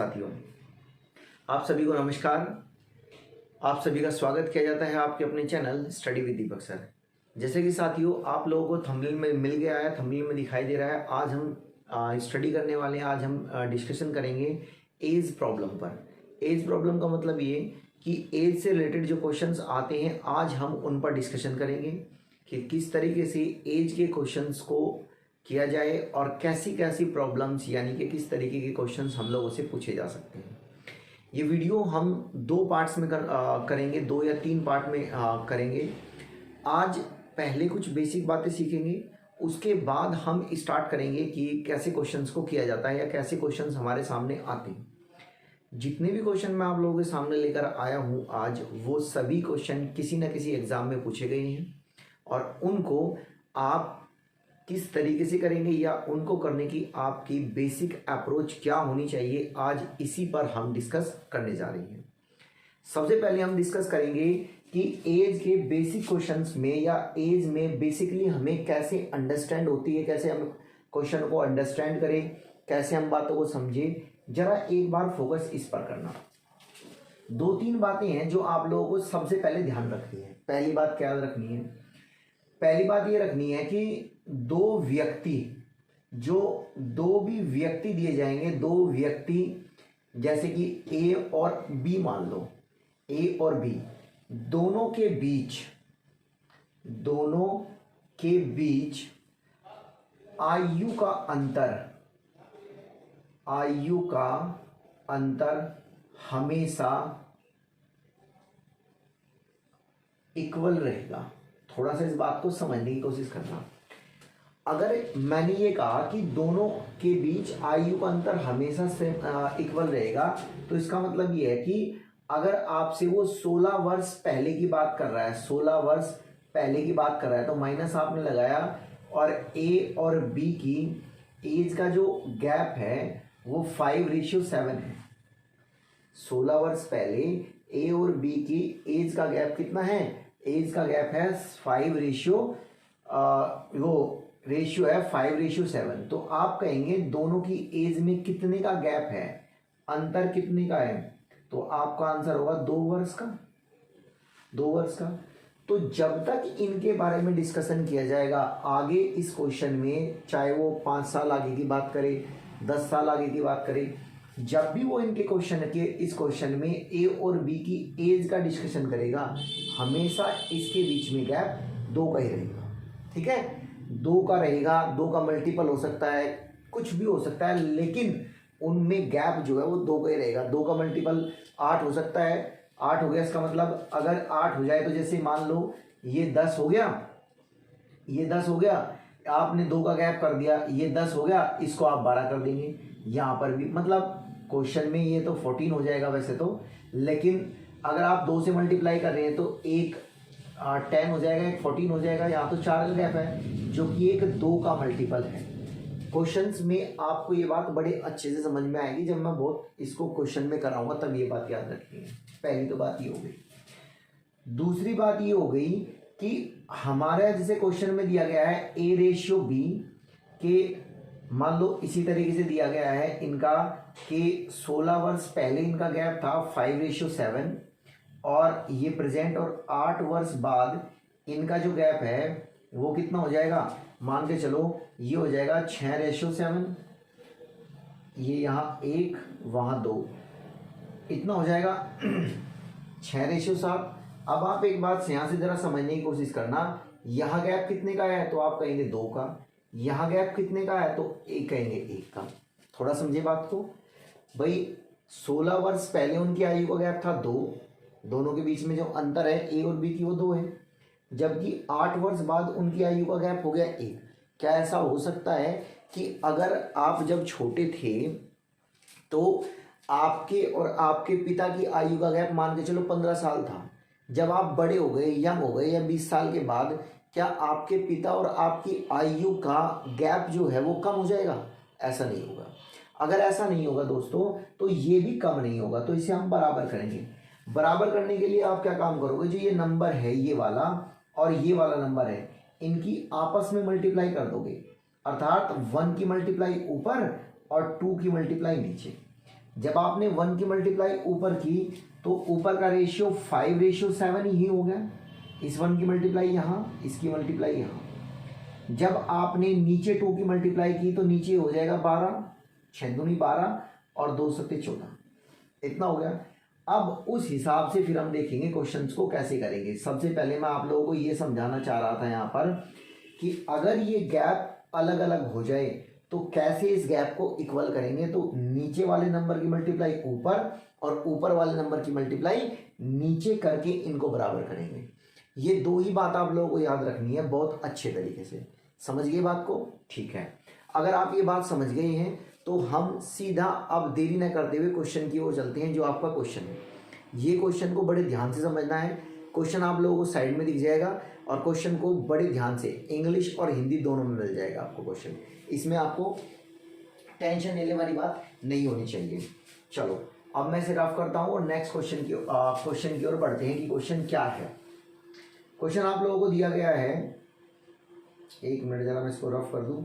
साथियों, आप सभी को नमस्कार। आप सभी का स्वागत किया जाता है आपके अपने channel study with Deepak sir. जैसे कि साथियों आप लोगों को थंबनेल में मिल गया है, थंबनेल में दिखाई दे रहा है, आज हम स्टडी करने वाले हैं। आज हम डिस्कशन करेंगे एज प्रॉब्लम पर। एज प्रॉब्लम का मतलब ये कि एज से रिलेटेड जो क्वेश्चंस आते हैं आज हम उन पर डिस्कशन करेंगे कि किस तरीके से एज के क्वेश्चंस को किया जाए और कैसी कैसी प्रॉब्लम्स यानी कि किस तरीके के क्वेश्चंस हम लोगों से पूछे जा सकते हैं। ये वीडियो हम 2 पार्ट्स में करेंगे, 2 या 3 पार्ट में करेंगे। आज पहले कुछ बेसिक बातें सीखेंगे, उसके बाद हम स्टार्ट करेंगे कि कैसे क्वेश्चंस को किया जाता है या कैसे क्वेश्चंस हमारे सामने आते हैं। जितने भी क्वेश्चन मैं आप लोगों के सामने लेकर आया हूँ आज, वो सभी क्वेश्चन किसी न किसी एग्ज़ाम में पूछे गए हैं और उनको आप किस तरीके से करेंगे या उनको करने की आपकी बेसिक अप्रोच क्या होनी चाहिए, आज इसी पर हम डिस्कस करने जा रहे हैं। सबसे पहले हम डिस्कस करेंगे कि एज के बेसिक क्वेश्चंस में या एज में बेसिकली हमें कैसे अंडरस्टैंड होती है, कैसे हम क्वेश्चन को अंडरस्टैंड करें, कैसे हम बातों को समझें। जरा एक बार फोकस इस पर करना। 2-3 बातें हैं जो आप लोगों को सबसे पहले ध्यान रखनी है। पहली बात क्या रखनी है? पहली बात ये रखनी है कि दो भी व्यक्ति दिए जाएंगे, 2 व्यक्ति जैसे कि ए और बी मान लो, ए और बी दोनों के बीच आयु का अंतर हमेशा इक्वल रहेगा। थोड़ा सा इस बात को समझने की कोशिश करना। अगर मैंने ये कहा कि दोनों के बीच आयु का अंतर हमेशा से इक्वल रहेगा, तो इसका मतलब ये है कि अगर आपसे वो 16 वर्ष पहले की बात कर रहा है, 16 वर्ष पहले की बात कर रहा है, तो माइनस आपने लगाया और ए और बी की एज का जो गैप है वो 5:7 है। 16 वर्ष पहले ए और बी की एज का गैप कितना है? एज का गैप है 5:7। तो आप कहेंगे दोनों की एज में कितने का गैप है, अंतर कितने का है? तो आपका आंसर होगा 2 वर्ष का। 2 वर्ष का। तो जब तक इनके बारे में डिस्कशन किया जाएगा आगे इस क्वेश्चन में, चाहे वो 5 साल आगे की बात करे, 10 साल आगे की बात करे, जब भी वो इनके इस क्वेश्चन में ए और बी की एज का डिस्कशन करेगा, हमेशा इसके बीच में गैप 2 का ही रहेगा। ठीक है, 2 का रहेगा, 2 का मल्टीपल हो सकता है, कुछ भी हो सकता है, लेकिन उनमें गैप जो है वो 2 का ही रहेगा। 2 का मल्टीपल 8 हो सकता है। 8 हो गया, इसका मतलब अगर 8 हो जाए तो जैसे मान लो ये 10 हो गया, ये 10 हो गया, आपने 2 का गैप कर दिया, ये 10 हो गया, इसको आप 12 कर देंगे। यहाँ पर भी मतलब क्वेश्चन में ये तो 14 हो जाएगा वैसे तो, लेकिन अगर आप 2 से मल्टीप्लाई कर रहे हैं तो एक 10 हो जाएगा, एक 14 हो जाएगा। यहाँ तो 4 का गैप है जो कि एक 2 का मल्टीपल है। क्वेश्चंस में आपको ये बात बड़े अच्छे से समझ में आएगी, जब मैं बहुत इसको क्वेश्चन में कराऊंगा तब ये बात याद रखिए। पहली तो बात ये हो गई। दूसरी बात ये हो गई कि हमारा जैसे क्वेश्चन में दिया गया है A/B के, मान लो इसी तरीके से दिया गया है इनका कि 16 वर्ष पहले इनका गैप था 5:7 और ये प्रेजेंट, और 8 वर्ष बाद इनका जो गैप है वो कितना हो जाएगा? मान के चलो ये हो जाएगा 6:7। ये यहाँ 1 वहाँ 2, इतना हो जाएगा 6:7। अब आप एक बात यहाँ से जरा समझने की कोशिश करना, यहाँ गैप कितने का है? तो आप कहेंगे 2 का। यहाँ गैप कितने का है? तो एक कहेंगे 1 का। थोड़ा समझे बात को भाई। 16 वर्ष पहले उनकी आयु का गैप था 2, दोनों के बीच में जो अंतर है ए और बी की वो 2 है, जबकि 8 वर्ष बाद उनकी आयु का गैप हो गया 1। क्या ऐसा हो सकता है कि अगर आप जब छोटे थे तो आपके और आपके पिता की आयु का गैप मान के चलो 15 साल था, जब आप बड़े हो गए, यंग हो गए या 20 साल के बाद, क्या आपके पिता और आपकी आयु का गैप जो है वो कम हो जाएगा? ऐसा नहीं होगा। अगर ऐसा नहीं होगा दोस्तों तो ये भी कम नहीं होगा, तो इसे हम बराबर करेंगे। बराबर करने के लिए आप क्या काम करोगे? जो ये नंबर है ये वाला और ये वाला नंबर है, इनकी आपस में मल्टीप्लाई कर दोगे, अर्थात 1 की मल्टीप्लाई ऊपर और 2 की मल्टीप्लाई नीचे। जब आपने 1 की मल्टीप्लाई ऊपर की तो ऊपर का रेशियो 5:7 ही हो गया। इस 1 की मल्टीप्लाई यहाँ, इसकी मल्टीप्लाई यहाँ। जब आपने नीचे 2 की मल्टीप्लाई की तो नीचे हो जाएगा 12, 6 दूनी 12 और 2 सत्ते 14, इतना हो गया। अब उस हिसाब से फिर हम देखेंगे क्वेश्चंस को कैसे करेंगे। सबसे पहले मैं आप लोगों को ये समझाना चाह रहा था यहाँ पर कि अगर ये गैप अलग अलग हो जाए तो कैसे इस गैप को इक्वल करेंगे। तो नीचे वाले नंबर की मल्टीप्लाई ऊपर और ऊपर वाले नंबर की मल्टीप्लाई नीचे करके इनको बराबर करेंगे। ये दो ही बात आप लोगों को याद रखनी है बहुत अच्छे तरीके से। समझ गए बात को? ठीक है, अगर आप ये बात समझ गए हैं तो हम सीधा अब देरी न करते हुए क्वेश्चन की ओर चलते हैं। जो आपका क्वेश्चन है, ये क्वेश्चन को बड़े ध्यान से समझना है। क्वेश्चन आप लोगों को साइड में दिख जाएगा और क्वेश्चन को बड़े ध्यान से इंग्लिश और हिंदी दोनों में मिल जाएगा आपको क्वेश्चन। इसमें आपको टेंशन लेने वाली बात नहीं होनी चाहिए। चलो अब मैं इसे रफ करता हूँ और नेक्स्ट क्वेश्चन की ओर बढ़ते हैं कि क्वेश्चन क्या है। क्वेश्चन आप लोगों को दिया गया है, एक मिनट जरा मैं इसको रफ कर दूं,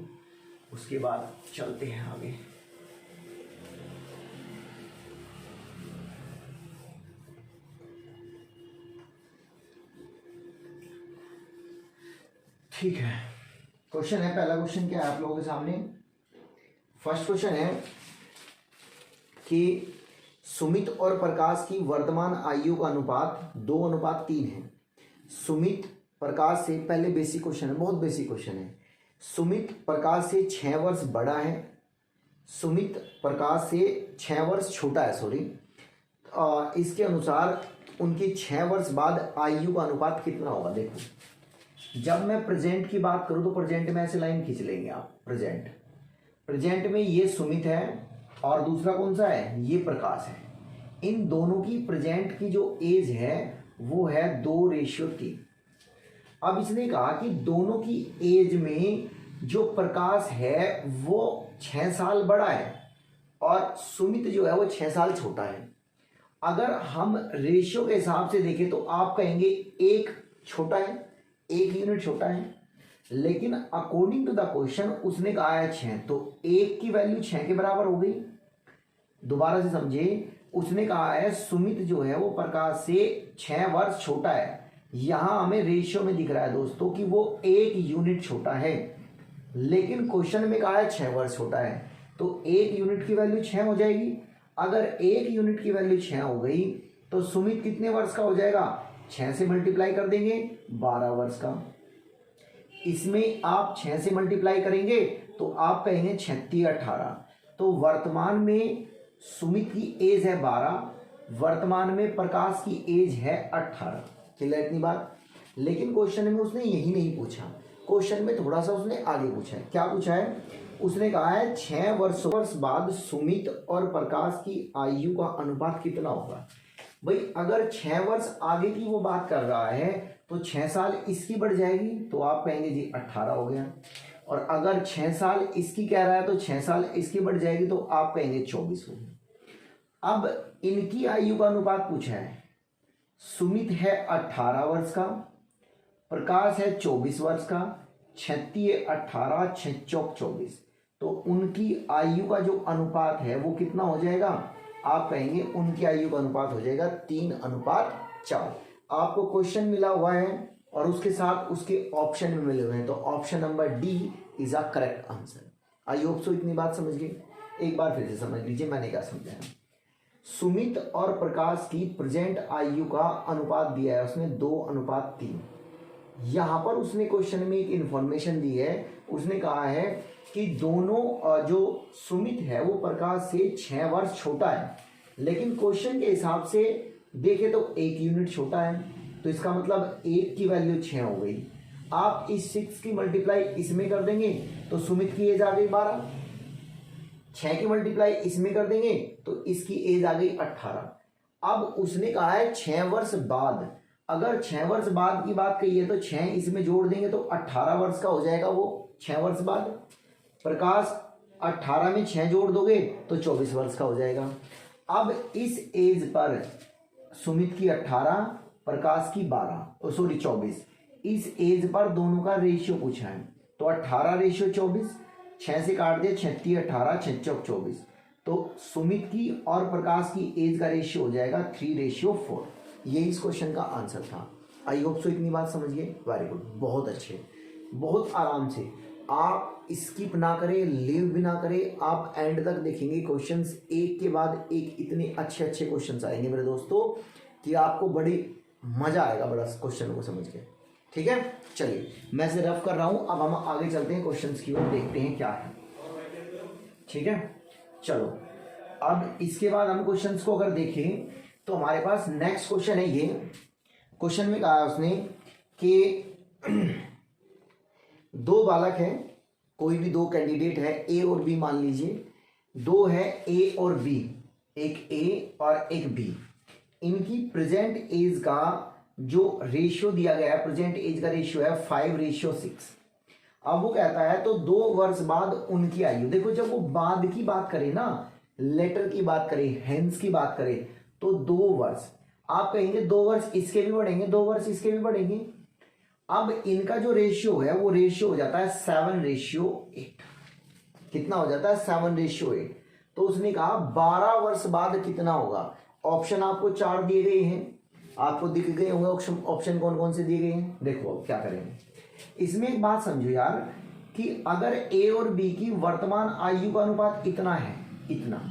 उसके बाद चलते हैं आगे। ठीक है, क्वेश्चन है, पहला क्वेश्चन क्या है आप लोगों के सामने। फर्स्ट क्वेश्चन है कि सुमित और प्रकाश की वर्तमान आयु का अनुपात 2:3 है। सुमित प्रकाश से, पहले बेसिक क्वेश्चन है, बहुत बेसिक क्वेश्चन है। सुमित प्रकाश से 6 वर्ष बड़ा है, सुमित प्रकाश से 6 वर्ष छोटा है, सॉरी। इसके अनुसार उनकी 6 वर्ष बाद आयु का अनुपात कितना होगा। देखो, जब मैं प्रेजेंट की बात करूं तो प्रेजेंट में ऐसे लाइन खींच लेंगे आप। प्रेजेंट में ये सुमित है और दूसरा कौन सा है, ये प्रकाश है। इन दोनों की प्रेजेंट की जो एज है वो है 2:3। अब इसने कहा कि दोनों की एज में जो प्रकाश है वो 6 साल बड़ा है और सुमित जो है वो 6 साल छोटा है। अगर हम रेशियो के हिसाब से देखें तो आप कहेंगे एक छोटा है, 1 यूनिट छोटा है, लेकिन अकॉर्डिंग टू द क्वेश्चन उसने कहा है 6, तो 1 की वैल्यू 6 के बराबर हो गई। दोबारा से समझे, उसने कहा है सुमित जो है वो प्रकाश से 6 वर्ष छोटा है। यहां हमें रेशियो में दिख रहा है दोस्तों कि वो 1 यूनिट छोटा है, लेकिन क्वेश्चन में कहा है 6 वर्ष छोटा है, तो 1 यूनिट की वैल्यू 6 हो जाएगी। अगर 1 यूनिट की वैल्यू 6 हो गई तो सुमित कितने वर्ष का हो जाएगा, 6 से मल्टीप्लाई कर देंगे 12 वर्ष का। इसमें आप 6 से मल्टीप्लाई करेंगे तो आप कहेंगे 36 18। तो वर्तमान में सुमित की एज है 12, वर्तमान में प्रकाश की एज है 18। क्लियर इतनी बात। लेकिन क्वेश्चन में उसने यही नहीं पूछा, क्वेश्चन में थोड़ा सा उसने आगे पूछा है। क्या पूछा है, उसने कहा है 6 वर्ष बाद सुमित और प्रकाश की आयु का अनुपात कितना होगा। भाई अगर 6 वर्ष आगे की वो बात कर रहा है तो 6 साल इसकी बढ़ जाएगी तो आप कहेंगे जी 18 हो गया, और अगर 6 साल इसकी कह रहा है तो 6 साल इसकी बढ़ जाएगी तो आप कहेंगे 24 हो गया। अब इनकी आयु का अनुपात पूछा है, सुमित है 18 वर्ष का, प्रकाश है 24 वर्ष का, 36 18 6 चौक 24, तो उनकी आयु का जो अनुपात है वो कितना हो जाएगा, आप कहेंगे उनकी आयु का अनुपात हो जाएगा 3:4। आपको क्वेश्चन मिला हुआ है और उसके साथ उसके ऑप्शन में मिले हुए हैं, तो option number D is a correct answer. I hope सो इतनी बात समझ गए। एक बार फिर से समझ लीजिए मैंने क्या समझाया। सुमित और प्रकाश की प्रेजेंट आयु का अनुपात दिया है उसने 2:3। यहां पर उसने क्वेश्चन में एक इंफॉर्मेशन दी है, उसने कहा है कि दोनों जो सुमित है वो प्रकाश से 6 वर्ष छोटा है, लेकिन क्वेश्चन के हिसाब से देखे तो 1 यूनिट छोटा है, तो इसका मतलब 1 की वैल्यू 6 हो गई। आप इस 6 की मल्टीप्लाई इसमें कर देंगे तो सुमित की एज आ गई 12, 6 की मल्टीप्लाई इसमें कर देंगे तो इसकी एज आ गई 18। अब उसने कहा है 6 वर्ष बाद, अगर 6 वर्ष बाद की बात कही है तो 6 इसमें जोड़ देंगे तो 18 वर्ष का हो जाएगा वो 6 वर्ष बाद। प्रकाश 18 में 6 जोड़ दोगे तो 24 वर्ष का हो जाएगा। अब इस एज पर सुमित की 18, प्रकाश की 12, सॉरी 24, इस एज पर दोनों का रेशियो पूछा है, तो 18:24, 6 से काट दिया 36 18 6 चौक 24, तो सुमित की और प्रकाश की एज का रेशियो हो जाएगा 3:4। यही इस क्वेश्चन का आंसर था। आई होप सो इतनी बात समझिए। वेरी गुड, बहुत अच्छे, बहुत आराम से। आप स्किप ना करें, लीव भी ना करें, आप एंड तक देखेंगे क्वेश्चंस एक के बाद एक इतने अच्छे अच्छे क्वेश्चंस आएंगे मेरे दोस्तों कि आपको बड़ी मजा आएगा बड़ा क्वेश्चन को समझ के। ठीक है, चलिए मैं इसे रफ कर रहा हूं, अब हम आगे चलते हैं क्वेश्चंस की ओर, देखते हैं क्या है। ठीक है, चलो अब इसके बाद हम क्वेश्चंस को अगर देखें तो हमारे पास नेक्स्ट क्वेश्चन है। ये क्वेश्चन में कहा है उसने कि दो बालक हैं, कोई भी दो कैंडिडेट है, ए और बी मान लीजिए, दो है ए और बी, एक ए और एक बी। इनकी प्रेजेंट एज का जो रेशियो दिया गया है, प्रेजेंट एज का रेशियो है 5:6। अब वो कहता है तो 2 वर्ष बाद उनकी आयु, देखो जब वो बाद की बात करे ना, लेटर की बात करे, हेंस की बात करे, तो 2 वर्ष आप कहेंगे 2 वर्ष इसके भी बढ़ेंगे, 2 वर्ष इसके भी बढ़ेंगे। अब इनका जो रेशियो है वो रेशियो हो जाता है 7:8। कितना हो जाता है? 7:8। तो उसने कहा 12 वर्ष बाद कितना होगा। ऑप्शन आपको 4 दिए गए हैं, आपको दिख गए होंगे ऑप्शन कौन कौन से दिए गए हैं। देखो अब क्या करेंगे इसमें, एक बात समझो यार कि अगर ए और बी की वर्तमान आयु का अनुपात इतना है, इतना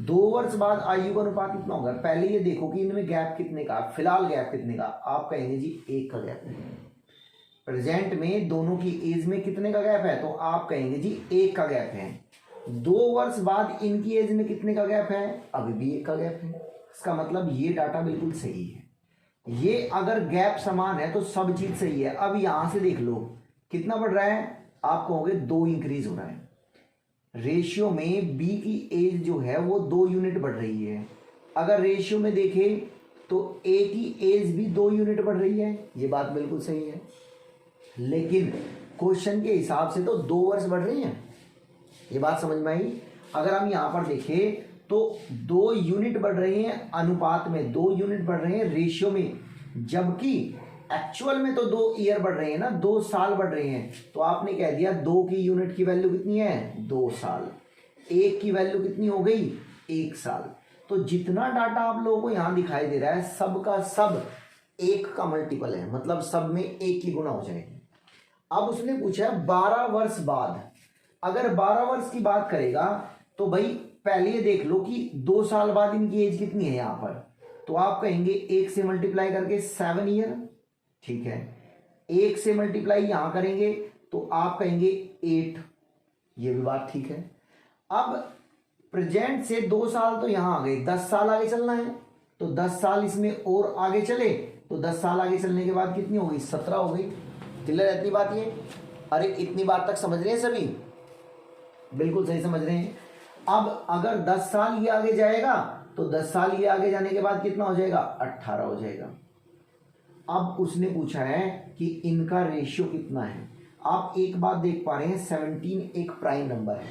2 वर्ष बाद आयु का अनुपात इतना होगा। पहले ये देखो कि इनमें गैप कितने का, फिलहाल गैप कितने का। आप कहेंगे जी 1 का गैप है। प्रेजेंट में दोनों की एज में कितने का गैप है, तो आप कहेंगे जी 1 का गैप है। 2 वर्ष बाद इनकी एज में कितने का गैप है, अभी भी 1 का गैप है। इसका मतलब ये डाटा बिल्कुल सही है। ये अगर गैप समान है तो सब चीज सही है। अब यहां से देख लो कितना बढ़ रहा है, आप कहोगे 2 इंक्रीज हो रहा है। रेशियो में बी की एज जो है वो 2 यूनिट बढ़ रही है। अगर रेशियो में देखें तो ए की एज भी 2 यूनिट बढ़ रही है, ये बात बिल्कुल सही है। लेकिन क्वेश्चन के हिसाब से तो 2 वर्ष बढ़ रही हैं, ये बात समझ में आई। अगर हम यहां पर देखें तो 2 यूनिट बढ़ रहे हैं अनुपात में, 2 यूनिट बढ़ रहे हैं रेशियो में, जबकि एक्चुअल में तो 2 ईयर बढ़ रहे हैं ना, 2 साल बढ़ रहे हैं। तो आपने कह दिया 2 की यूनिट की वैल्यू कितनी है, 2 साल। 1 की वैल्यू कितनी हो गई, 1 साल। तो जितना डाटा आप लोगों को यहां दिखाई दे रहा है सब का सब 1 का मल्टीपल है, मतलब सब में 1 की गुना हो जाएगी। अब उसने पूछा 12 वर्ष बाद, अगर 12 वर्ष की बात करेगा तो भाई पहले ये देख लो कि 2 साल बाद इनकी एज कितनी है यहां पर। तो आप कहेंगे 1 से मल्टीप्लाई करके 7 ईयर, ठीक है। 1 से मल्टीप्लाई यहां करेंगे तो आप कहेंगे 8, ये भी बात ठीक है। अब प्रेजेंट से 2 साल तो यहां आ गए, 10 साल आगे चलना है, तो 10 साल इसमें और आगे चले तो 10 साल आगे चलने के बाद कितनी हो गई, 17 हो गई। क्लियर है इतनी बात ये? अरे इतनी बात तक समझ रहे हैं सभी? बिल्कुल सही समझ रहे हैं। अब अगर 10 साल ये आगे जाएगा तो 10 साल ये आगे जाने के बाद कितना हो जाएगा, 18 हो जाएगा। अब उसने पूछा है कि इनका रेशियो कितना है। आप एक बात देख पा रहे हैं, 17 एक प्राइम नंबर है,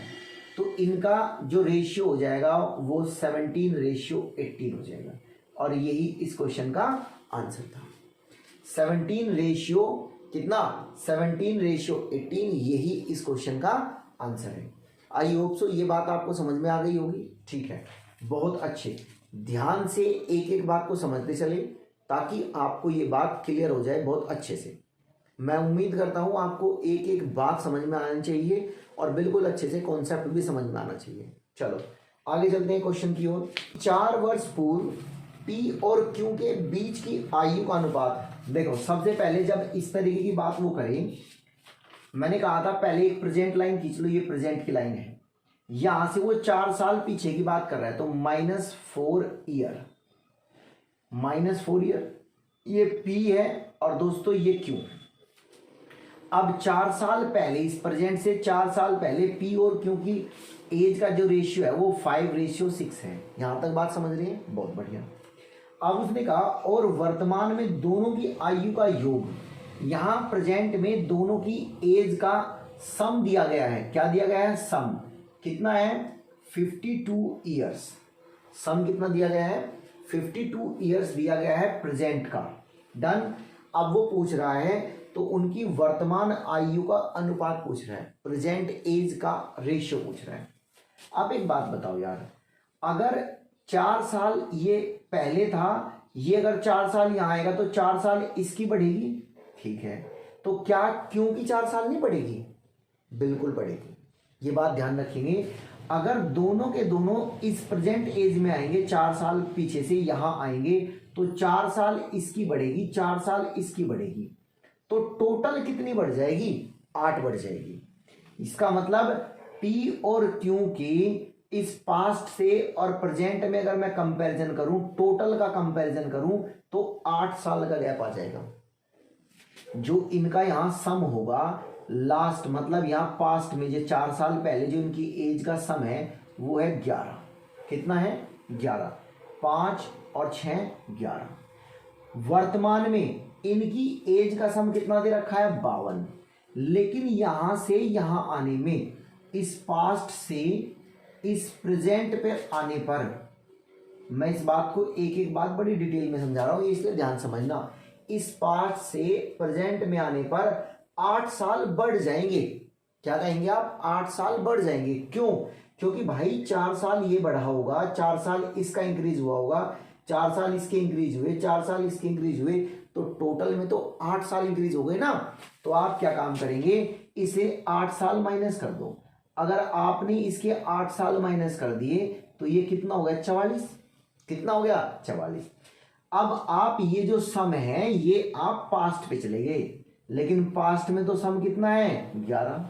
तो इनका जो रेशियो हो जाएगा वो 17:18 हो जाएगा। और यही इस क्वेश्चन का आंसर था। 17 रेशियो कितना, 17:18, यही इस क्वेश्चन का आंसर है। आई होप सो ये बात आपको समझ में आ गई होगी। ठीक है, बहुत अच्छे, ध्यान से एक एक बात को समझते चले ताकि आपको ये बात क्लियर हो जाए बहुत अच्छे से। मैं उम्मीद करता हूँ आपको एक एक बात समझ में आनी चाहिए और बिल्कुल अच्छे से कॉन्सेप्ट भी समझ में आना चाहिए। चलो आगे चलते हैं क्वेश्चन की ओर। 4 वर्ष पूर्व पी और क्यू के बीच की आयु का अनुपात। देखो सबसे पहले जब इस तरीके की बात वो करें, मैंने कहा था पहले एक प्रेजेंट लाइन खींच लो, ये प्रेजेंट की लाइन है। यहां से वो 4 साल पीछे की बात कर रहा है, तो -4 ईयर, -4 ईयर, ये P है और दोस्तों ये Q। अब 4 साल पहले, इस प्रेजेंट से 4 साल पहले P और Q की एज का जो रेशियो है वो 5:6 है। यहां तक बात समझ रही है? बहुत बढ़िया। अब उसने कहा और वर्तमान में दोनों की आयु का योग, यहां प्रेजेंट में दोनों की एज का सम दिया गया है। क्या दिया गया है? सम। कितना है? 52 ईयर्स। सम कितना दिया गया है? 52 ईयर्स दिया गया है प्रेजेंट का। डन। अब वो पूछ रहा है तो उनकी वर्तमान आयु का अनुपात पूछ रहा है, प्रेजेंट एज का रेशियो पूछ रहा है। आप एक बात बताओ यार, अगर 4 साल ये पहले था, ये अगर 4 साल यहां आएगा तो 4 साल इसकी बढ़ेगी, ठीक है। तो क्या क्यों की 4 साल नहीं बढ़ेगी? बिल्कुल बढ़ेगी। ये बात ध्यान रखेंगे। अगर दोनों के दोनों इस प्रेजेंट एज में आएंगे, 4 साल पीछे से यहां आएंगे, तो 4 साल इसकी बढ़ेगी, 4 साल इसकी बढ़ेगी, तो टोटल कितनी बढ़ जाएगी? 8 बढ़ जाएगी। इसका मतलब P और Q की इस पास्ट से और प्रेजेंट में अगर मैं कंपैरिजन करूं, टोटल का कंपैरिजन करूं, तो 8 साल का गैप आ जाएगा। जो इनका यहां सम होगा लास्ट, मतलब यहां पास्ट में जो 4 साल पहले जो इनकी एज का सम है वो है 11। कितना है? 11। 5 और 6 11। वर्तमान में इनकी एज का सम कितना दे रखा है? 52। लेकिन यहां से यहां आने में, इस पास्ट से इस प्रेजेंट पे आने पर, मैं इस बात को एक एक बात बड़ी डिटेल में समझा रहा हूं, इसलिए ध्यान समझना। इस पास्ट से प्रेजेंट में आने पर 8 साल बढ़ जाएंगे। क्या कहेंगे आप? 8 साल बढ़ जाएंगे। क्यों? क्योंकि भाई 4 साल ये बढ़ा होगा, 4 साल इसका इंक्रीज हुआ होगा, 4 साल इसके इंक्रीज हुए, 4 साल इसके इंक्रीज हुए, तो टोटल में तो 8 साल इंक्रीज हो गए ना। तो आप क्या काम करेंगे? इसे 8 साल माइनस कर दो। अगर आपने इसके 8 साल माइनस कर दिए तो ये कितना हो गया? 44। कितना हो गया? 44। अब आप ये जो सम है ये आप पास्ट पे चले गए, लेकिन पास्ट में तो सम कितना है? 11।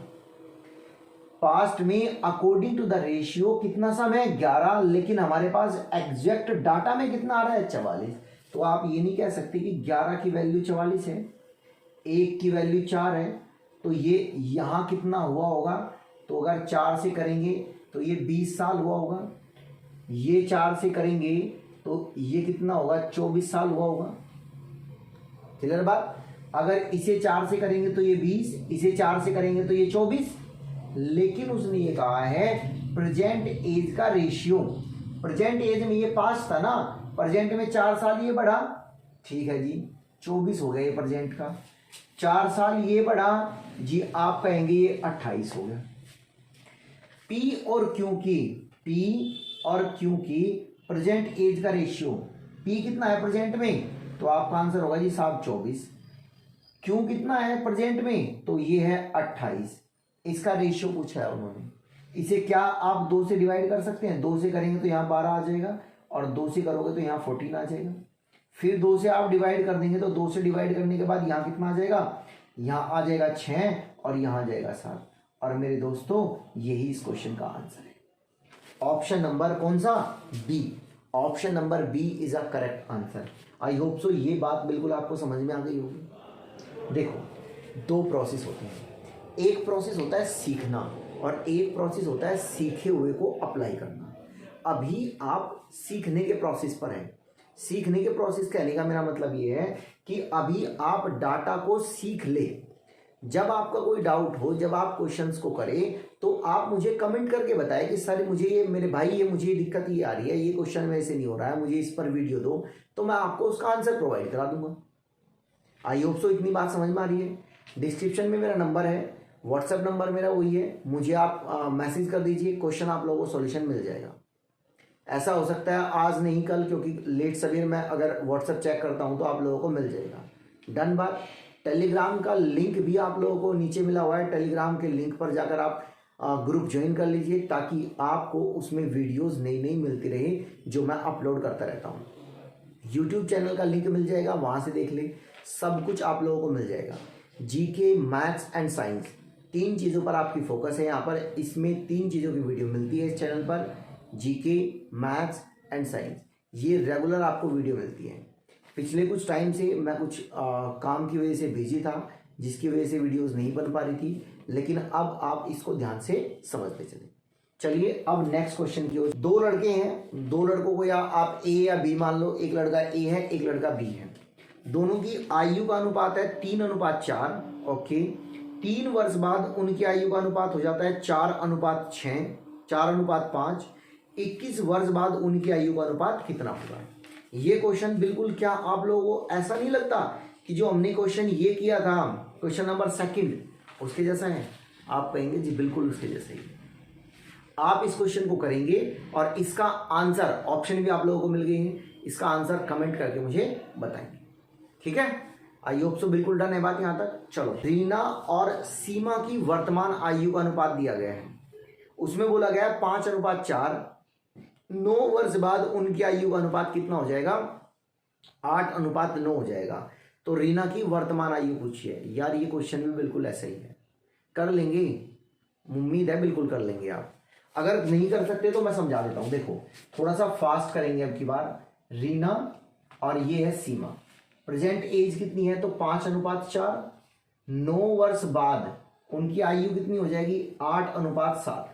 पास्ट में अकॉर्डिंग टू द रेशियो कितना सम है? 11। लेकिन हमारे पास एग्जैक्ट डाटा में कितना आ रहा है? 44। तो आप ये नहीं कह सकते कि 11 की वैल्यू 44 है, 1 की वैल्यू 4 है, तो ये यहां कितना हुआ होगा? तो अगर 4 से करेंगे तो ये 20 साल हुआ होगा, ये 4 से करेंगे तो ये कितना होगा? 24 साल हुआ होगा। क्लियर बात? अगर इसे 4 से करेंगे तो ये 20, इसे 4 से करेंगे तो ये 24। लेकिन उसने ये कहा है प्रेजेंट एज का रेशियो, प्रेजेंट एज में ये 5 था ना, प्रेजेंट में 4 साल ये बढ़ा, ठीक है जी, 24 हो गया ये प्रेजेंट का। 4 साल ये बढ़ा जी, आप कहेंगे ये 28 हो गया। P और Q की प्रेजेंट एज का रेशियो, P कितना है प्रेजेंट में? तो आपका आंसर होगा जी साहब 24। Q कितना है प्रेजेंट में? तो ये है 28। इसका रेशियो पूछा है उन्होंने। इसे क्या आप 2 से डिवाइड कर सकते हैं? 2 से करेंगे तो यहाँ 12 आ जाएगा, और 2 से करोगे तो यहाँ 14 आ जाएगा। फिर 2 से आप डिवाइड कर देंगे तो 2 से डिवाइड करने के बाद यहाँ कितना आ जाएगा? यहाँ आ जाएगा 6 और यहाँ आ जाएगा 7। और मेरे दोस्तों यही इस क्वेश्चन का आंसर है। ऑप्शन नंबर कौन सा? B. Option number B is a correct answer. I hope so ये बात बिल्कुल आपको समझ में आ गई होगी। देखो, 2 प्रोसेस होते हैं। एक प्रोसेस होता है सीखना और एक प्रोसेस होता है सीखे हुए को अप्लाई करना। अभी आप सीखने के प्रोसेस पर हैं। सीखने के प्रोसेस कहने का मेरा मतलब ये है कि अभी आप डाटा को सीख ले। जब आपका कोई डाउट हो, जब आप क्वेश्चंस को करें, तो आप मुझे कमेंट करके बताएं कि सर मुझे ये, मेरे भाई ये मुझे दिक्कत ये आ रही है, ये क्वेश्चन मेरे से नहीं हो रहा है, मुझे इस पर वीडियो दो, तो मैं आपको उसका आंसर प्रोवाइड करा दूंगा। आई होप सो इतनी बात समझ में आ रही है। डिस्क्रिप्शन में मेरा नंबर है, व्हाट्सएप नंबर मेरा वही है, मुझे आप मैसेज कर दीजिए, क्वेश्चन आप लोगों को सोल्यूशन मिल जाएगा। ऐसा हो सकता है आज नहीं कल, क्योंकि लेट सवेर मैं अगर व्हाट्सएप चेक करता हूँ तो आप लोगों को मिल जाएगा। डन बात। टेलीग्राम का लिंक भी आप लोगों को नीचे मिला हुआ है। टेलीग्राम के लिंक पर जाकर आप ग्रुप ज्वाइन कर लीजिए, ताकि आपको उसमें वीडियोस नई नई मिलती रहे जो मैं अपलोड करता रहता हूँ। यूट्यूब चैनल का लिंक मिल जाएगा, वहाँ से देख ले, सब कुछ आप लोगों को मिल जाएगा। जीके, मैथ्स एंड साइंस, 3 चीज़ों पर आपकी फोकस है यहाँ पर। इसमें 3 चीज़ों की वीडियो मिलती है इस चैनल पर, जीके, मैथ्स एंड साइंस। ये रेगुलर आपको वीडियो मिलती है। पिछले कुछ टाइम से मैं कुछ काम की वजह से बिजी था, जिसकी वजह से वीडियोस नहीं बन पा रही थी, लेकिन अब आप इसको ध्यान से समझते चले। चलिए अब नेक्स्ट क्वेश्चन की ओर। 2 लड़के हैं, 2 लड़कों को या आप ए या बी मान लो। एक लड़का ए है, एक लड़का बी है। दोनों की आयु का अनुपात है 3:4। ओके, 3 वर्ष बाद उनकी आयु का अनुपात हो जाता है 4:6, 4:5। 21 वर्ष बाद उनकी आयु का अनुपात कितना होगा? ये क्वेश्चन बिल्कुल, क्या आप लोगों को ऐसा नहीं लगता कि जो हमने क्वेश्चन ये किया था, क्वेश्चन नंबर 2, उसके जैसा है? आप कहेंगे जी बिल्कुल उसके जैसा ही। आप इस क्वेश्चन को करेंगे और इसका आंसर, ऑप्शन भी आप लोगों को मिल गए हैं, इसका आंसर कमेंट करके मुझे बताएंगे। ठीक है, आई होप सो बिल्कुल डन है बात यहाँ तक। चलो, रीना और सीमा की वर्तमान आयु का अनुपात दिया गया है, उसमें बोला गया है 5:4। 9 वर्ष बाद उनकी आयु का अनुपात कितना हो जाएगा? 8:9 हो जाएगा। तो रीना की वर्तमान आयु पूछी है। यार ये क्वेश्चन भी बिल्कुल ऐसा ही है, कर लेंगे, उम्मीद है बिल्कुल कर लेंगे आप। अगर नहीं कर सकते तो मैं समझा देता हूं। देखो थोड़ा सा फास्ट करेंगे अब की बार। रीना और ये है सीमा, प्रेजेंट एज कितनी है? तो 5:4। 9 वर्ष बाद उनकी आयु कितनी हो जाएगी? 8:7।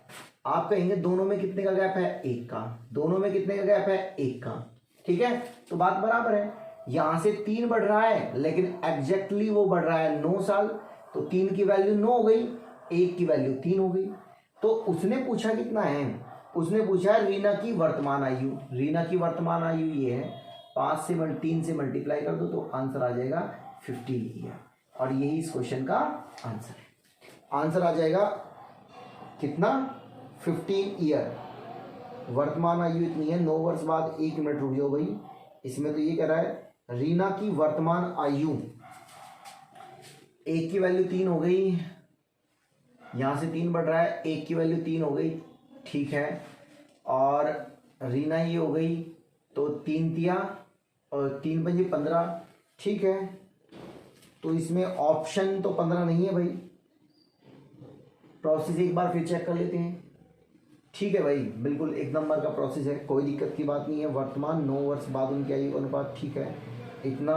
आप कहेंगे दोनों में कितने का गैप है? 1 का। दोनों में कितने का गैप है? 1 का। ठीक है, तो बात बराबर है। यहां से 3 बढ़ रहा है, लेकिन एग्जैक्टली वो बढ़ रहा है 9 साल। तो 3 की वैल्यू 9 हो गई, 1 की वैल्यू 3 हो गई। तो उसने पूछा कितना है? उसने पूछा है रीना की वर्तमान आयु। रीना की वर्तमान आयु ये है, 3 से मल्टीप्लाई कर दो तो आंसर आ जाएगा 15 ईयर। और यही इस क्वेश्चन का आंसर है। आंसर आ जाएगा कितना? 15 ईयर। वर्तमान आयु इतनी है, 9 वर्ष बाद 1 मिनट रुक जाओ भाई। इसमें तो ये कह रहा है रीना की वर्तमान आयु, 1 की वैल्यू 3 हो गई, यहां से 3 बढ़ रहा है, 1 की वैल्यू 3 हो गई। ठीक है, और रीना ये हो गई, तो 3 तिया और 3 पंजे 15। ठीक है, तो इसमें ऑप्शन तो 15 नहीं है भाई। प्रोसेस एक बार फिर चेक कर लेते हैं। ठीक है भाई, बिल्कुल 1 नंबर का प्रोसेस है, कोई दिक्कत की बात नहीं है। वर्तमान 9 वर्ष बाद उनकी आयु अनुपात, ठीक है इतना।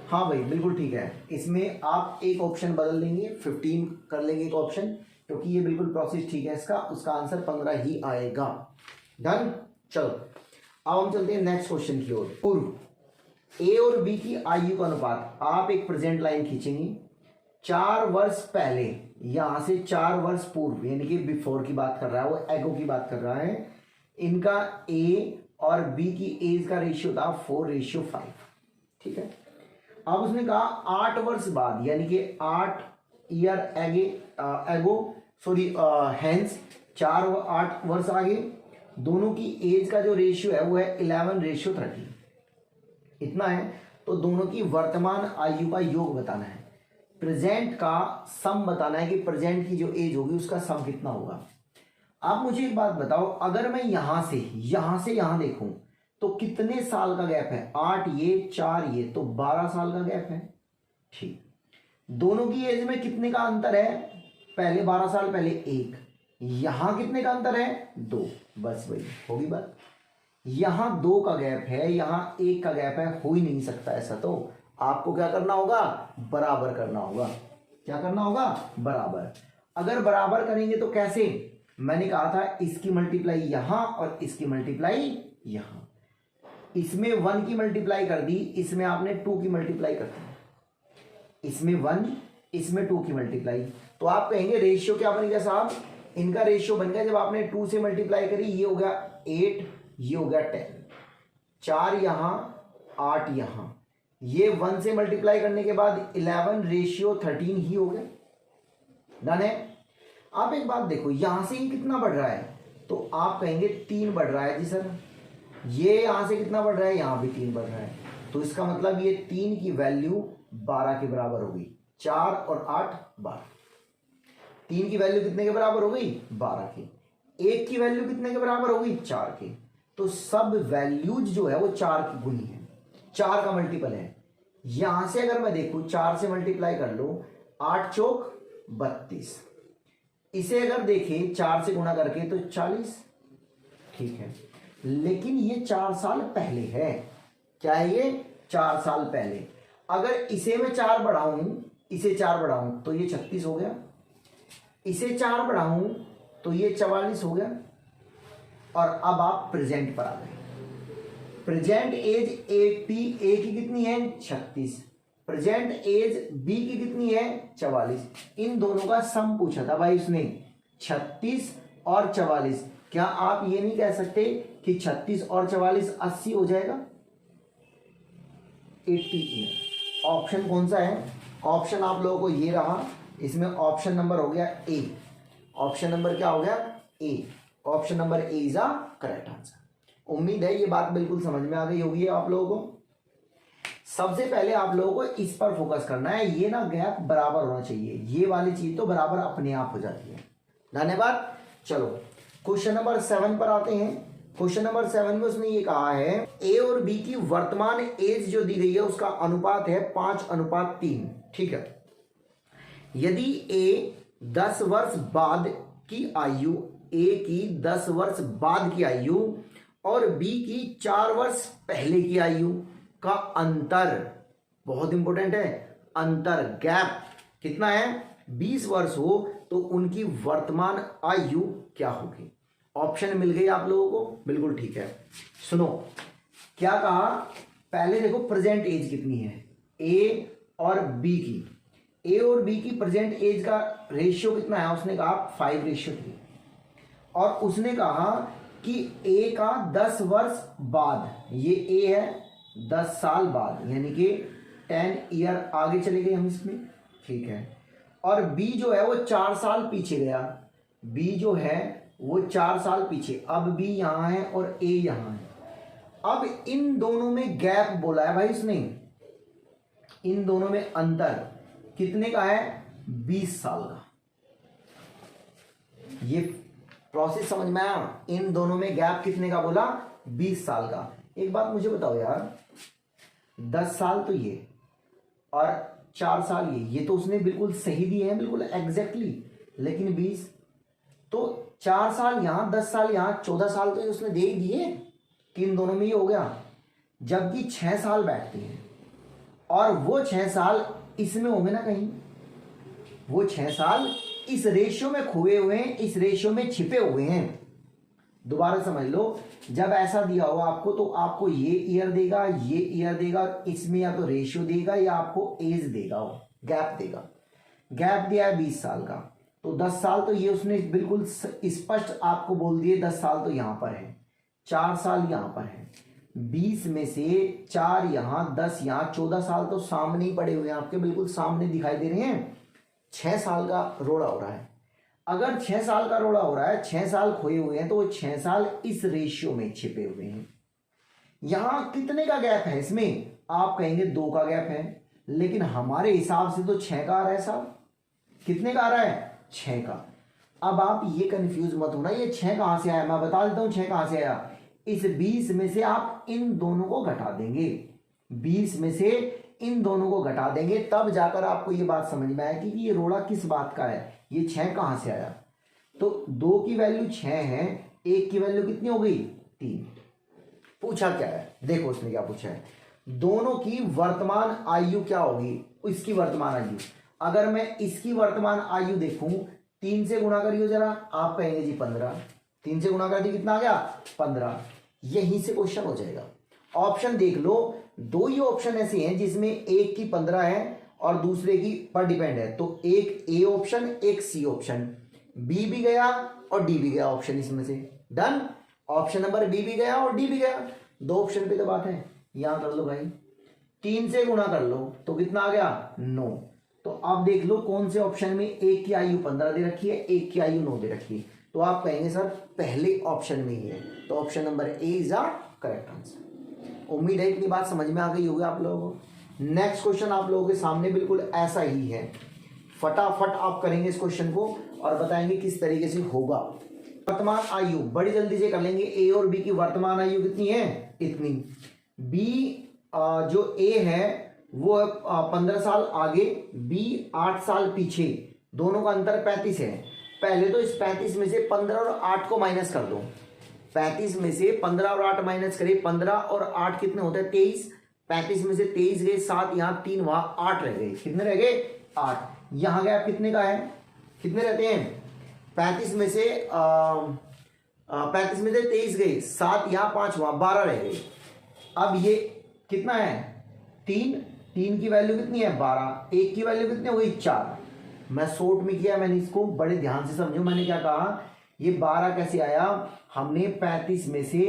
हाँ भाई बिल्कुल ठीक है। इसमें आप एक ऑप्शन बदल देंगे, 15 कर लेंगे एक ऑप्शन, क्योंकि ये बिल्कुल प्रोसेस ठीक है इसका। उसका आंसर 15 ही आएगा। डन। चलो अब हम चलते हैं नेक्स्ट क्वेश्चन की ओर। पूर्व ए और बी की आयु का अनुपात। आप एक प्रेजेंट लाइन खींचेंगे, 4 वर्ष पहले, यहां से 4 वर्ष पूर्व, यानी कि बिफोर की बात कर रहा है वो, एगो की बात कर रहा है। इनका ए और बी की एज का रेशियो था 4:5। ठीक है, अब उसने कहा 8 वर्ष बाद, यानी कि 8 ईयर एगो सॉरी हैंस, 8 वर्ष आगे, दोनों की एज का जो रेशियो है वो है 11:30। इतना है। तो दोनों की वर्तमान आयु का योग बताना है, प्रेजेंट का सम बताना है कि प्रेजेंट की जो एज होगी उसका सम कितना होगा। आप मुझे एक बात बताओ, अगर मैं यहां से यहां देखूं तो कितने साल का गैप है? 8 ये 4 ये, तो 12 साल का गैप है। ठीक, दोनों की एज में कितने का अंतर है? पहले 12 साल पहले 1, यहां कितने का अंतर है? 2। बस वही होगी बात। यहां 2 का गैप है, यहां 1 का गैप है, हो ही नहीं सकता ऐसा। तो आपको क्या करना होगा? बराबर करना होगा। क्या करना होगा? बराबर। अगर बराबर करेंगे तो कैसे? मैंने कहा था इसकी मल्टीप्लाई यहां और इसकी मल्टीप्लाई यहां। इसमें 1 की मल्टीप्लाई कर दी, इसमें आपने 2 की मल्टीप्लाई कर दी। इसमें 1, इसमें 2 की मल्टीप्लाई। तो आप कहेंगे रेशियो क्या बन गया साहब? इनका रेशियो बन गया, जब आपने 2 से मल्टीप्लाई करी, ये हो गया 8, ये हो गया 10, 4 यहां 8 यहां, ये 1 से मल्टीप्लाई करने के बाद 11:13 ही हो गया। डन है। आप एक बात देखो, यहां से ये कितना बढ़ रहा है? तो आप कहेंगे 3 बढ़ रहा है जी सर। ये यहां से कितना बढ़ रहा है? यहां भी 3 बढ़ रहा है। तो इसका मतलब ये 3 की वैल्यू 12 के बराबर होगी। 4 और 8 12। 3 की वैल्यू कितने के बराबर हो गई? 12 की। 1 की वैल्यू कितने के बराबर हो गई? 4 की। तो सब वैल्यूज जो है वो 4 की गुनी है, 4 का मल्टीपल है। यहां से अगर मैं देखूं 4 से मल्टीप्लाई कर लो, 8 चौक 32। इसे अगर देखें 4 से गुणा करके तो 40। ठीक है, लेकिन ये 4 साल पहले है। क्या है ये? 4 साल पहले। अगर इसे मैं 4 बढ़ाऊं, इसे 4 बढ़ाऊं तो ये 36 हो गया, इसे 4 बढ़ाऊं तो ये 44 हो गया। और अब आप प्रेजेंट पर आ गए। प्रेजेंट एज ए की कितनी है? 36। प्रेजेंट एज बी की कितनी है? 44। इन दोनों का सम पूछा था भाई उसने, 36 और 44। क्या आप ये नहीं कह सकते कि 36 और 44 80 हो जाएगा? 80 ईयर। ऑप्शन कौन सा है? ऑप्शन आप लोगों को ये रहा, इसमें ऑप्शन नंबर हो गया ए। ऑप्शन नंबर क्या हो गया? A. Option number A is a correct answer. उम्मीद है ये बात बिल्कुल समझ में आ गई होगी आप लोगों को। सबसे पहले आप लोगों को इस पर फोकस करना है, ये ना गैप बराबर होना चाहिए, ये वाली चीज तो बराबर अपने आप हो जाती है। धन्यवाद। चलो क्वेश्चन नंबर 7 पर आते हैं। क्वेश्चन नंबर 7 में उसने ये कहा है ए और बी की वर्तमान एज जो दी गई है उसका अनुपात है 5:3। ठीक है, यदि ए 10 वर्ष बाद की आयु, ए की 10 वर्ष बाद की आयु और बी की 4 वर्ष पहले की आयु का अंतर, बहुत इंपॉर्टेंट है, अंतर गैप कितना है 20 वर्ष हो तो उनकी वर्तमान आयु क्या होगी। ऑप्शन मिल गई आप लोगों को, बिल्कुल ठीक है। सुनो क्या कहा, पहले देखो प्रेजेंट एज कितनी है ए और बी की। ए और बी की प्रेजेंट एज का रेशियो कितना है, उसने कहा 5:3। और उसने कहा कि ए का 10 वर्ष बाद, ये ए है 10 साल बाद, यानी कि 10 ईयर आगे चले गए हम इसमें। ठीक है, और बी जो है वो 4 साल पीछे गया, बी जो है वो 4 साल पीछे, अब बी यहां है और ए यहां है। अब इन दोनों में गैप बोला है भाई इसने, इन दोनों में अंतर कितने का है 20 साल का। ये प्रोसेस समझ में आया, इन दोनों में गैप कितने का बोला 20 साल का। एक बात मुझे बताओ यार, 10 साल तो ये और 4 साल ये तो उसने बिल्कुल सही दिए हैं, बिल्कुल एग्जैक्टली, लेकिन 20 तो 4 साल यहां 10 साल यहां 14 साल तो ये उसने दे ही दिए कि इन दोनों में ये हो गया। जबकि 6 साल बैठते हैं और वो 6 साल इसमें होंगे ना कहीं, वो 6 साल इस रेशियो में खोए हुए हैं, इस रेशियो में छिपे हुए हैं। दोबारा समझ लो, जब ऐसा दिया हो आपको तो आपको ये ईयर देगा, ये ईयर देगा, इसमें या तो रेशियो देगा या आपको एज देगा, गैप देगा। गैप दिया है 20 साल का, तो 10 साल तो ये उसने बिल्कुल स्पष्ट आपको बोल दिए 10 साल तो यहां पर है, 4 साल यहां पर है, 20 में से 4 यहां 10 यहां, 14 साल तो सामने ही पड़े हुए हैं आपके, बिल्कुल सामने दिखाई दे रहे हैं। 6 साल का रोड़ा हो रहा है। अगर 6 साल का रोड़ा हो रहा है, 6 साल खोए हुए हैं, तो वो 6 साल इस रेशियो में छिपे हुए हैं। यहां कितने का गैप है इसमें, आप कहेंगे 2 का गैप है, लेकिन हमारे हिसाब से तो 6 का आ रहा है साहब। कितने का आ रहा है 6 का। अब आप ये कंफ्यूज मत होना, ये 6 कहां से आया, मैं बता देता हूं 6 कहां से आया। इस 20 में से आप इन दोनों को घटा देंगे, 20 में से इन दोनों को घटा देंगे, तब जाकर आपको ये बात समझ में आएगी कि ये रोड़ा किस बात का है, ये 6 कहां से आया। तो 2 की वैल्यू 6 है, 1 की वैल्यू कितनी हो गई 3। पूछा क्या है, देखो उसने क्या पूछा है, दोनों की वर्तमान आयु क्या होगी, इसकी वर्तमान आयु। अगर मैं इसकी वर्तमान आयु देखूं, 3 से गुणा करियो जरा, आप कहेंगे जी 15, 3 से गुणा कर दी कितना आ गया 15। यहीं से क्वेश्चन हो जाएगा। ऑप्शन देख लो, 2 ही ऑप्शन ऐसे हैं जिसमें एक की 15 है और दूसरे की पर डिपेंड है, तो एक ए ऑप्शन एक सी ऑप्शन, बी भी गया और डी भी गया ऑप्शन इसमें से। डन, ऑप्शन नंबर बी भी गया और डी भी गया, 2 ऑप्शन पे तो बात है। यहां कर लो भाई, 3 से गुणा कर लो तो कितना आ गया 9। तो आप देख लो कौन से ऑप्शन में एक की आयु 15 दे रखी है, एक की आयु 9 दे रखी है, तो आप कहेंगे सर पहले ऑप्शन में ही है, तो option number A is a correct answer. उम्मीद है इतनी बात समझ में आ गई होगी आप लोगों को। नेक्स्ट क्वेश्चन आप लोगों के सामने बिल्कुल ऐसा ही है, फटाफट आप करेंगे इस क्वेश्चन को और बताएंगे किस तरीके से होगा। वर्तमान आयु बड़ी जल्दी से कर लेंगे, ए और बी की वर्तमान आयु कितनी है इतनी, बी जो ए है वो 15 साल आगे, बी 8 साल पीछे, दोनों का अंतर 35 है। पहले तो इस 35 में से 15 और 8 को माइनस कर दो, 35 में से 15 और 8 माइनस करें, 15 और 8 कितने होते हैं 23, 35 में से 23 गए, 7 यहाँ 3 वहां 8 रह गए, कितने रह गए 8। यहां गैप कितने का है, कितने रहते हैं 35 में से 35 में से 23 गए, 7 यहाँ 5 वहां 12 रह गए। अब ये कितना है 3 की वैल्यू कितनी है 12, 1 की वैल्यू कितनी हो गई 4। मैं शॉर्ट में किया मैंने, इसको बड़े ध्यान से समझो। मैंने क्या कहा, ये 12 कैसे आया, हमने 35 में से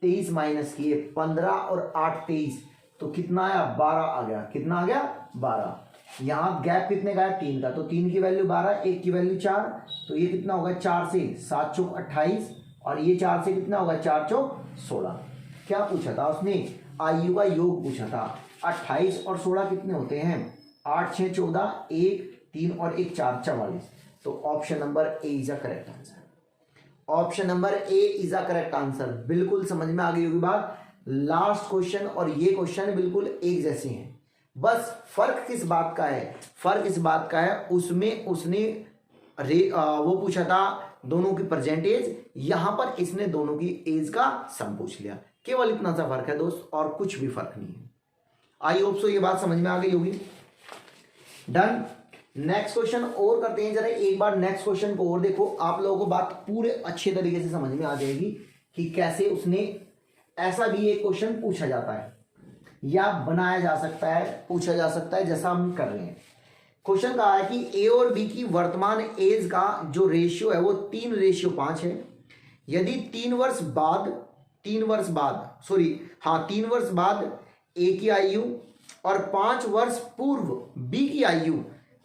23 माइनस किए, 15 और 8 23, तो कितना आया 12 आ गया, कितना आ गया 12। यहाँ गैप कितने का है 3 का, तो 3 की वैल्यू 12, 1 की वैल्यू 4, तो ये कितना होगा 4 से 7 चौक 28, और ये 4 से कितना होगा, 4 चौक 16। क्या पूछा था उसने, आयु का योग पूछा था। 28 और 16 कितने होते हैं, 8 6 14, 1 3 और 1 4 44। तो option number A is a correct answer. Option number A is a correct answer. बिल्कुल समझ में आ गई होगी बात। लास्ट क्वेश्चन और ये क्वेश्चन बिल्कुल एक जैसे हैं, बस फर्क किस बात का है, फर्क इस बात का है उसमें उसने वो पूछा था दोनों की परसेंटेज, यहां पर इसने दोनों की एज का सम पूछ लिया। केवल इतना सा फर्क है दोस्त, और कुछ भी फर्क नहीं है। आई होप सो ये बात समझ में आ गई होगी। डन। नेक्स्ट क्वेश्चन और करते हैं जरा एक बार। नेक्स्ट क्वेश्चन को और देखो, आप लोगों को बात पूरे अच्छे तरीके से समझ में आ जाएगी कि कैसे उसने, ऐसा भी एक क्वेश्चन पूछा जाता है या बनाया जा सकता है, पूछा जा सकता है जैसा हम कर रहे हैं। क्वेश्चन कहा है कि ए और बी की वर्तमान एज का जो रेशियो है वो 3:5 है। यदि 3 वर्ष बाद ए की आयु और 5 वर्ष पूर्व बी की आयु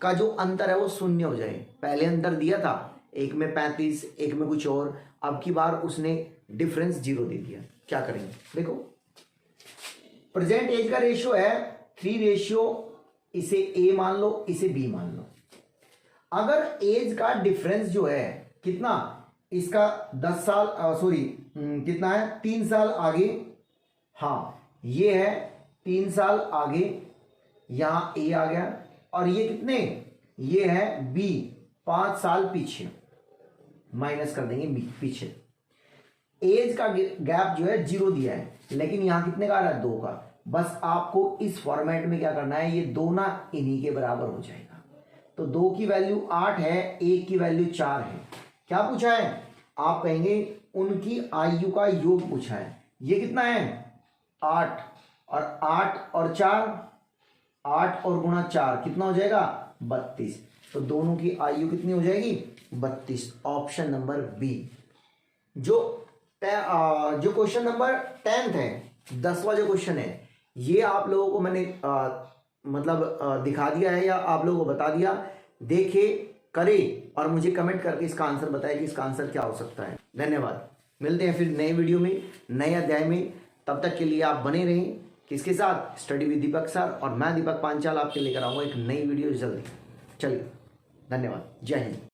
का जो अंतर है वो 0 हो जाए। पहले अंतर दिया था, एक में 35, एक में कुछ और, अब की बार उसने डिफरेंस 0 दे दिया। क्या करेंगे, देखो प्रेजेंट एज का रेशियो है 3:, इसे ए मान लो, इसे बी मान लो। अगर एज का डिफरेंस जो है कितना, इसका 10 साल कितना है, 3 साल आगे, हाँ ये है 3 साल आगे, यहां ए आ गया, और ये कितने, ये है बी 5 साल पीछे, माइनस कर देंगे बी पीछे। एज का गैप जो है 0 दिया है, लेकिन यहां कितने का आ रहा है, 2 का। बस आपको इस फॉर्मेट में क्या करना है, ये 2 ना इन्हीं के बराबर हो जाएगा। तो 2 की वैल्यू 8 है, 1 की वैल्यू 4 है। क्या पूछा है, आप कहेंगे उनकी आयु का योग पूछा है। ये कितना है, 8, और 8 और 4, 8 और गुणा 4 कितना हो जाएगा, 32। तो दोनों की आयु कितनी हो जाएगी, 32। Option number B. जो क्वेश्चन नंबर 10 है, 10वां जो क्वेश्चन है, ये आप लोगों को मैंने दिखा दिया है या आप लोगों को बता दिया। देखे, करे और मुझे कमेंट करके इसका आंसर बताएं कि इसका आंसर क्या हो सकता है। धन्यवाद। मिलते हैं फिर नए वीडियो में, नए अध्याय में। तब तक के लिए आप बने रहें किसके साथ, स्टडी विद दीपक सर, और मैं दीपक पांचाल आपके लेकर आऊंगा एक नई वीडियो जल्दी। चलिए, धन्यवाद, जय हिंद।